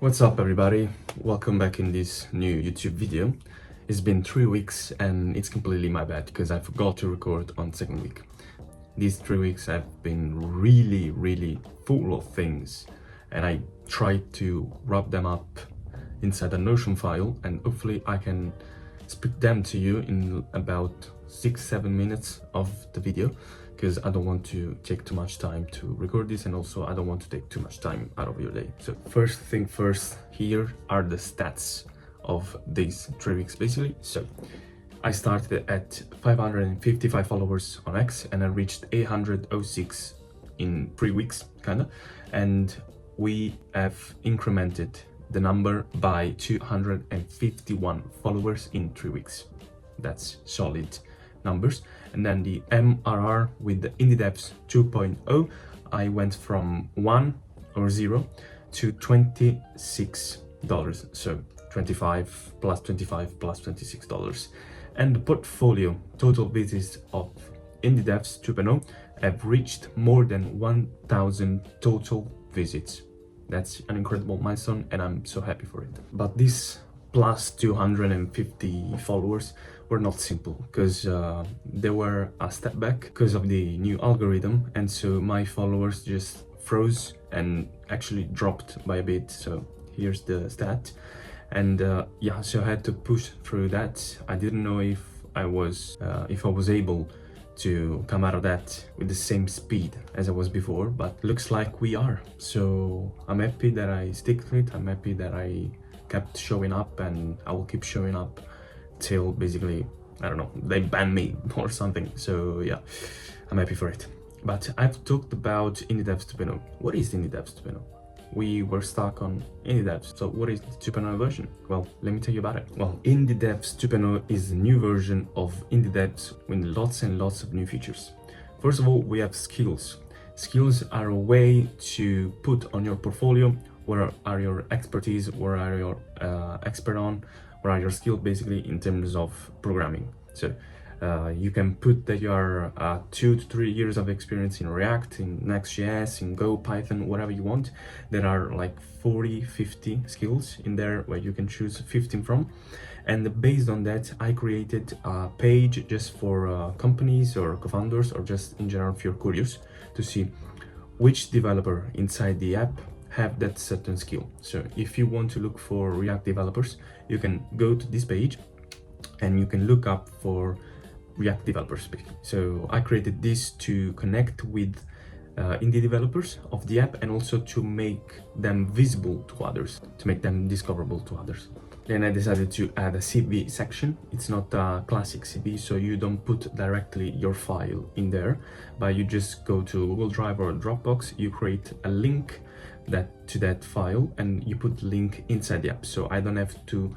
What's up everybody? Welcome back in this new YouTube video. It's been 3 weeks and it's completely my bad because I forgot to record on second week. These 3 weeks have been really full of things and I tried to wrap them up inside a Notion file and hopefully I can spit them to you in about 6-7 minutes of the video, because I don't want to take too much time to record this and also I don't want to take too much time out of your day. So first thing first, here are the stats of these 3 weeks basically. So I started at 555 followers on X and I reached 806 in 3 weeks kinda, and we have incremented the number by 251 followers in 3 weeks. That's solid numbers. And then the MRR with the IndieDevs 2.0, I went from 1 or 0 to $26. So 25 plus 25 plus $26. And the portfolio total visits of IndieDevs 2.0 have reached more than 1,000 total visits. That's an incredible milestone and I'm so happy for it. But this plus 250 followers were not simple, because there were a step back because of the new algorithm, and so my followers just froze and actually dropped by a bit. So here's the stat, and yeah, so I had to push through that. I didn't know if I was able to come out of that with the same speed as I was before, but looks like we are. So I'm happy that I stick to it. I'm happy that I kept showing up and I will keep showing up till basically, I don't know, they ban me or something. So yeah, I'm happy for it. But I've talked about IndieDevs 2.0. What is IndieDevs 2.0? We were stuck on IndieDevs. So what is the 2.0 version? Well, let me tell you about it. Well, IndieDevs 2.0 is a new version of IndieDevs with lots and lots of new features. First of all, we have skills. Skills are a way to put on your portfolio where are your expertise, where are your expert on, where are your skills basically in terms of programming. So you can put that you are 2 to 3 years of experience in React, in Next.js, in Go, Python, whatever you want. There are like 40-50 skills in there where you can choose 15 from. And based on that, I created a page just for companies or co-founders, or just in general if you're curious to see which developer inside the app have that certain skill. So if you want to look for React developers, you can go to this page and you can look up for React developers. So I created this to connect with indie developers of the app and also to make them visible to others, to make them discoverable to others. Then I decided to add a CV section. It's not a classic CV, so you don't put directly your file in there, but you just go to Google Drive or Dropbox, you create a link to that file and you put the link inside the app. So I don't have to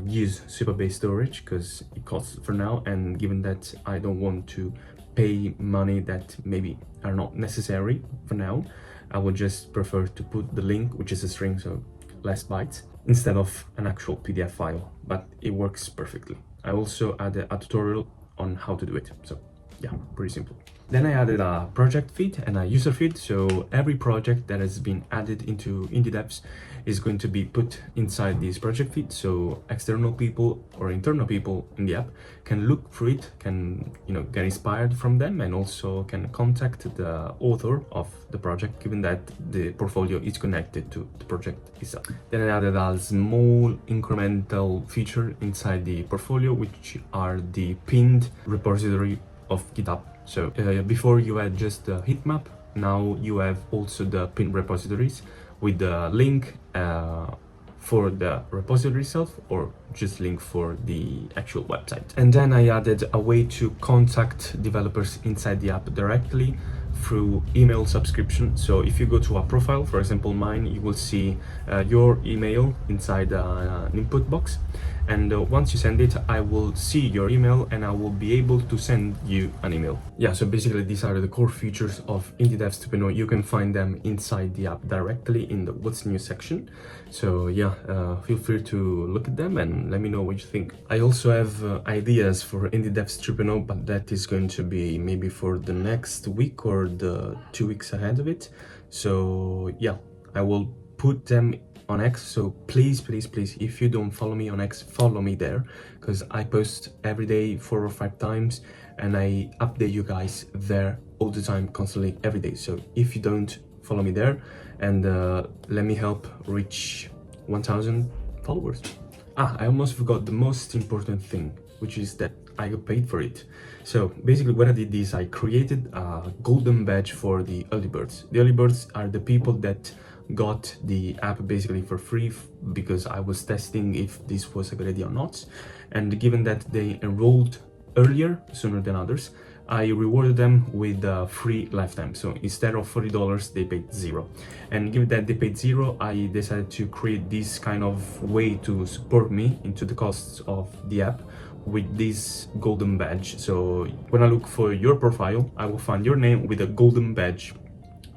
use Supabase storage because it costs for now, and given that I don't want to pay money that maybe are not necessary for now, I would just prefer to put the link, which is a string, so less bytes, instead of an actual PDF file, but it works perfectly. I also added a tutorial on how to do it. So yeah, pretty simple. Then I added a project feed and a user feed. So every project that has been added into IndieDevs is going to be put inside this project feed. So external people or internal people in the app can look through it, can get inspired from them, and also can contact the author of the project, given that the portfolio is connected to the project itself. Then I added a small incremental feature inside the portfolio, which are the pinned repository of GitHub. So before you had just the heat map, now you have also the pinned repositories with the link for the repository itself, or just link for the actual website. And then I added a way to contact developers inside the app directly through email subscription. So if you go to a profile, for example mine, you will see your email inside an input box, and once you send it, I will see your email and I will be able to send you an email. Yeah, so basically these are the core features of IndieDevs 2.0. You can find them inside the app directly in the what's new section. So yeah, feel free to look at them and let me know what you think. I also have ideas for IndieDevs 2.0, but that is going to be maybe for the next week or the 2 weeks ahead of it. So yeah, I will put them on X, so please, if you don't follow me on X, follow me there, because I post every day 4 or 5 times, and I update you guys there all the time, constantly, every day. So if you don't, follow me there, and let me help reach 1,000 followers. I almost forgot the most important thing, which is that I got paid for it. So basically what I did is I created a golden badge for the early birds. The early birds are the people that got the app basically for free, because I was testing if this was a good idea or not. And given that they enrolled earlier, sooner than others, I rewarded them with a free lifetime. So instead of $40, they paid 0. And given that they paid 0, I decided to create this kind of way to support me into the costs of the app with this golden badge. So when I look for your profile, I will find your name with a golden badge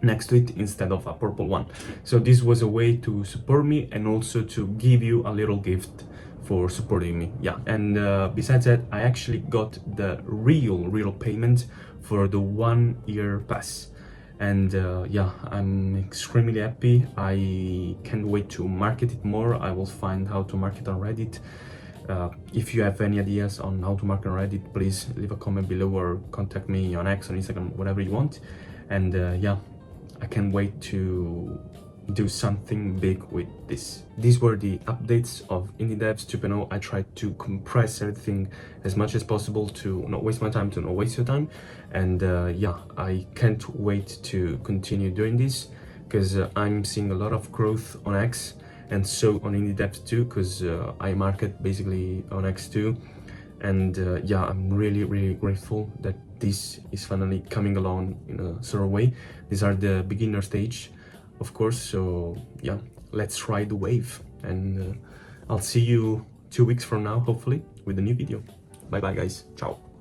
next to it instead of a purple one. So this was a way to support me and also to give you a little gift for supporting me. Yeah, and besides that, I actually got the real payment for the 1-year pass. And yeah, I'm extremely happy. I can't wait to market it more. I will find how to market on Reddit. If you have any ideas on how to market on Reddit, please leave a comment below or contact me on X, on Instagram, whatever you want. And yeah, I can't wait to do something big with this. These were the updates of IndieDevs 2.0. I tried to compress everything as much as possible to not waste my time, to not waste your time. And yeah, I can't wait to continue doing this, because I'm seeing a lot of growth on X, and so on IndieDevs too, because I market basically on X too. And yeah, I'm really grateful that this is finally coming along in a sort of way. These are the beginner stage, of course, so yeah, let's ride the wave. And I'll see you 2 weeks from now, hopefully, with a new video. Bye bye guys, ciao.